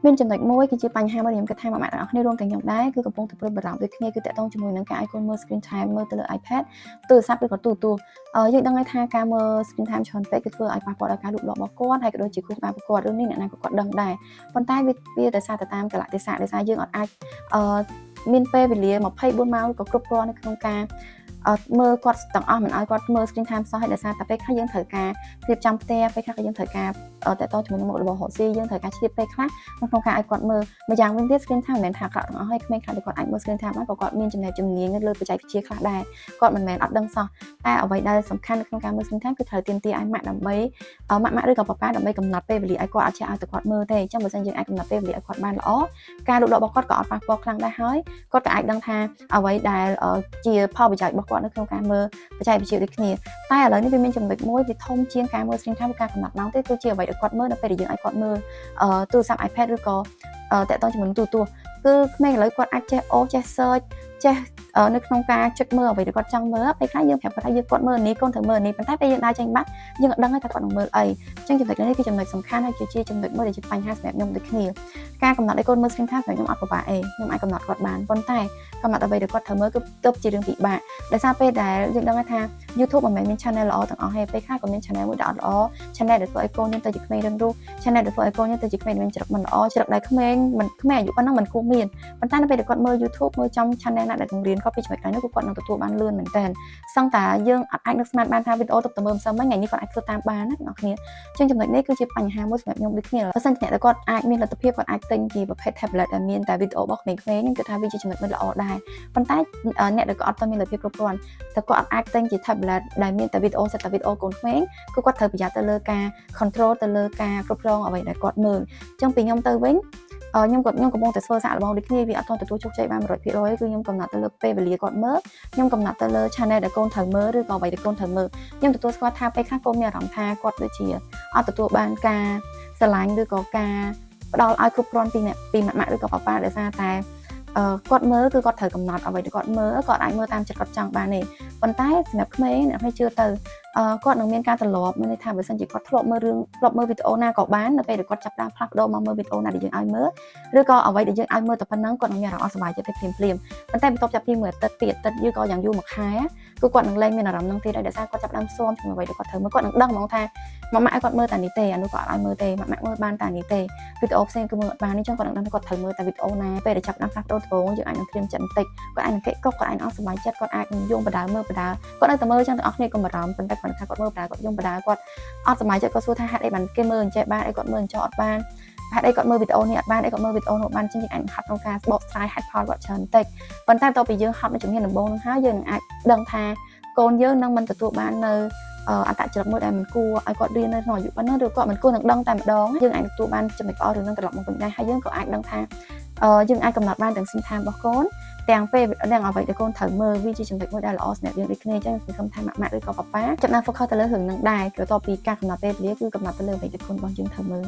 មានចំណុចមួយគឺជាបញ្ហាមួយខ្ញុំគិតថាម៉ាក់ទាំងអស់គ្នារួមទាំងខ្ញុំដែរគឺកំពុងតែព្រួយបារម្ភដូចគ្នាគឺតកតងជាមួយនឹងការឲ្យកូនមើល screen time មើលទៅលើ iPad ទូរស័ព្ទឬក៏ទូរទស្សន៍យើងដឹងហើយថាការមើល screen time ច្រើនពេកគឺធ្វើឲ្យប៉ះពាល់ដល់ការលូតលាស់របស់គាត់ហើយក៏ដូចជាគ្រូក្បាលរបស់គាត់រឿងនេះអ្នកណាក៏គាត់ដឹងដែរប៉ុន្តែវាដោយសារតែតាមកលៈទេសៈដោយសារយើងអត់អាចមានពេលវេលា24ម៉ោងក៏គ្រប់គ្រាន់នៅក្នុងការមើលគាត់ទាំងអស់មិនឲ្យគាត់មើល screen time សោះហើយដោយសារតែពេលខ្លះយើងត្រូវការរៀបចំផ្ទះពេលខ្លះក៏យើងត្រូវការតកតជាមួយនឹងមុខរបររកស៊ីយើងត្រូវការឆ្លៀតពេលខ្លះក្នុងការឲ្យគាត់មើលម្យ៉ាងវិញទៀត screen time មិនមែនថាអាក្រក់ទាំងអស់ហើយក្មេងខ្លះគាត់អាចមើល screen time បានក៏គាត់មានចំណេះជំនាញនៅលើបច្ចេកវិទ្យាខ្លះដែរគាត់មិនមែនអត់ដឹងសោះតែអ្វីដែលសំខាន់នៅក្នុងការមើល screen time គឺត្រូវទាមទារឲ្យម៉ាក់ដើម្បីម៉ាក់ឬក៏ប៉ាប៉ាដើម្បីកំណត់ពេលវេលាឲ្យគាត់អត់ចេះឲ្យតែគាត់មើលទេអញ្ចឹងបើសិនយើងអាចកំណត់ពេលវេលាឲ្យគាត់បានល្អការលូតលាស់របស់គាត់ក៏អត់ប៉ះពាល់ខ្លាំងដែរហើយគាត់ក៏អាចដឹងថាអ្វីដែលជាផលប្រយោជន៍របស់គាត់នៅក្នុងការមើលបច្ចេកវិទ្យាដូចគ្នាតែឥឡូវនេះវាមានចំណុចមួយវាធំជាងការមើល screen time ការកំណត់ម៉ោងទេគឺជាអ្វីដែលគាត់មើលនៅពេលដែលយើងឲ្យគាត់មើលទូរស័ព្ទ iPad ឬក៏តកតជាមួយនឹងទូរទស្សន៍គឺក្មេងឥឡូវគាត់អាចចេះចេះ search ចេះនៅក្នុងការចុចមើលអ្វីដែលគាត់ចង់មើលពេលខ្លះយើងប្រាប់គាត់ថាយើងគាត់មើលនេះកូនត្រូវមើលនេះប៉ុន្តែពេលយើងដើរចេញបាត់យើងអត់ដឹងថាគាត់នឹងមើលអីអញ្ចឹងចំណុចនេះគឺចំណុចសំខាន់ហើយជាចំណុចមួយដែលជាបញ្ហាសម្រាប់ខ្ញុំដូចគ្នាការកំណត់ឲ្យកូនមើល screen time ខ្ញុំអត់ពិបាកទេខ្ញុំអាចកំណត់គាត់បានប៉ុន្តែកំណត់អ្វីដែលគាត់ត្រូវមើលគឺទើបជារឿងពិបាកដោយសារពេលដែលយើងដឹងថា YouTube មិនមែនមាន channel ល្អទាំងអស់ទេពេលខ្លះក៏មាន channel មួយដែលអត់ល្អ channel ដែលធ្វើឲ្យកូនយើងទៅជាក្មេងរឹងរូស channel ដែលធ្វើឲ្យកូនយើងទៅជាក្មេងមានចរិតមិនល្អចរិតដែលក្មេងអាយុប៉ុណ្ណឹងមិនគួរមានប៉ុន្តែនៅពេលដែលគាត់មើល YouTube មើលចំ channel ណាដែលបង្រៀនគាត់ពីចំណុចខ្លះនោះគឺគាត់នឹងទទួលបានលឿនមែនតើសឹងតែយើងអត់អាចនឹកស្មានបានថាវីដេអូទៅមើលម្សិលមិញថ្ងៃនេះគាត់អាចធ្វើតាមបានណាបងប្អូនអញ្ចឹងចំណុចនេះគឺជាបញ្ហាមួយសម្រាប់ខ្ញុំដូចគ្នាបើសិនជាអ្នកដែលគាត់អាចមានលទ្ធភាពគាត់អាចទិញជាប្រភេទ tablet ដែលមានតែវីដេអូរបស់ក្មេងៗខ្ញុំគិតថាវាជាចំណុចមួយល្អដែរប៉ុន្តែអ្នកដែលគាត់អត់មានលទ្ធភាពគ្រប់គ្រាន់តែគាត់អាចទិញជា tablet ដែលមានតែវីដេអូសិតតែវីដេអូកូនក្មេងគឺគាត់ត្រូវប្រយ័ត្នទៅលើការ control ទៅលើការគ្រប់គ្រងអ្វីដែលគាត់មើលអញ្ចឹងពីខ្ញុំទៅវិញខ្ញុំកំពុងតែធ្វើសាកល្បងដូចគ្នាវាអត់ទាន់ទទួលជោគជ័យបាន 100% គឺខ្ញុំកំណត់ទៅលើពេលវេលាគាត់មើលខ្ញុំកំណត់ទៅលើ channel ដែលកូនត្រូវមើលឬក៏អ្វីដែលកូនត្រូវមើលខ្ញុំទទួលស្គាល់ថាពេលខ្លះកូនមានអារម្មណ៍ថាគាត់ដូចជាអត់ទទួលបានការស្រឡាញ់ឬក៏ការផ្ដល់ឲ្យគ្រប់គ្រាន់ពីម៉ាក់ឬក៏ប៉ាប៉ាដោយសារតែគាត់មើលគឺគាត់ត្រូវកំណត់អ្វីដែលគាត់មើលគាត់អាចមើលតាមចិត្តគាត់ចង់បានទេប៉ុន្តែសម្រាប់ក្មេងអ្នកខ្លះជឿទៅគាត់នឹងមានការត្រឡប់មានន័យថាបើសិនជាគាត់ធ្លាប់មើលវីដេអូណាក៏បាននៅពេលដែលគាត់ចាប់ផ្ដើមផ្លាស់ប្ដូរមកមើលវីដេអូណាដែលយើងឲ្យមើលឬក៏អ្វីដែលយើងឲ្យមើលតែប៉ុណ្ណឹងគាត់នឹងមានអារម្មណ៍អត់សប្បាយចិត្តទេភ្លាមប៉ុន្តែបន្ទាប់ចាប់ពីមួយអាទិត្យពីរអាទិត្យឬក៏យ៉ាងយូរមួយខែគឺគាត់នឹងលែងមានអារម្មណ៍នឹងទៀតហើយដោយសារគាត់ចាប់ផ្ដើមស៊ាំជាមួយអ្វីដែលគាត់ត្រូវមើលគាត់នឹងដឹងហ្មងថាម៉ាក់ឲ្យគាត់មើលតែនេះទេអានោះគាត់អត់ឲ្យមើលទេម៉ាក់មើលបានតែនេះទេវីដេអូផ្សេងគឺមើលអត់បាននេះចឹងគាត់នឹងដឹងថាគាត់ត្រូវមើលតែវីដេអូណាពេលដែលចាប់ផ្ដើមផ្លាស់ប្ដូរដំបូងយើងអាចនឹងធៀមចិត្តបន្តិចគាត់អាចនឹងកេកកុសគាត់អាចអត់សប្បាយចិត្តគាត់អាចនឹងយំបដាមើលបដាគាត់នៅតែមើលចឹងទាំងអស់គ្នាកុំបារម្ភប៉ុន្តែគាត់ថាគាត់មើលបដាគាត់យំបដាគាត់អត់សប្បាយចិត្តគាត់សួរថាហេតុអីបានគេមើលអញ្ចេះបានអីគាត់មើលអញ្ចោះអត់បានហេតុអីគាត់មើលវីដេអូនេះអត់បានអីគាត់មើលវីដេអូនោះបានចឹងយើងអាចហត់ក្នុងការបកស្រាយហេតុផលគាត់ច្រើនបន្តិចប៉ុន្តែបន្ទាប់ពីយើងហត់នៅជំហានដំបូងនឹងហើយយើងនឹងអាចដឹងថាកូនយើងនឹងមិនទទួលបាននៅអត្តចរិតមួយដែលមិនគួរឲ្យគាត់រៀននៅក្នុងអាយុប៉ុណ្ណឹងឬគាត់មិនគួរនឹងដឹងតែម្ដងយើងអាចទទួលបានចំណុចល្អឬនឹងត្រឡប់មកវិញដែរហើយយើងក៏អាចដឹងថាយើងអាចកំណត់បានទាំង screen time របស់កូនទាំងពេលទាំងអ្វីដែលកូនត្រូវមើលវាជាចំណុចមួយដែលល្អសម្រាប់យើងដូចគ្នាអញ្ចឹងខ្ញុំសង្ឃឹមថាម៉ាក់ឬក៏ប៉ាប៉ាចាប់ផ្ដើម focus ទៅលើរឿងហ្នឹងដែរបន្ទាប់ពីការកំណត់ពេលវេលាគឺកំណត់ទៅលើអ្វីដែលកូនរបស់យើងត្រូវមើល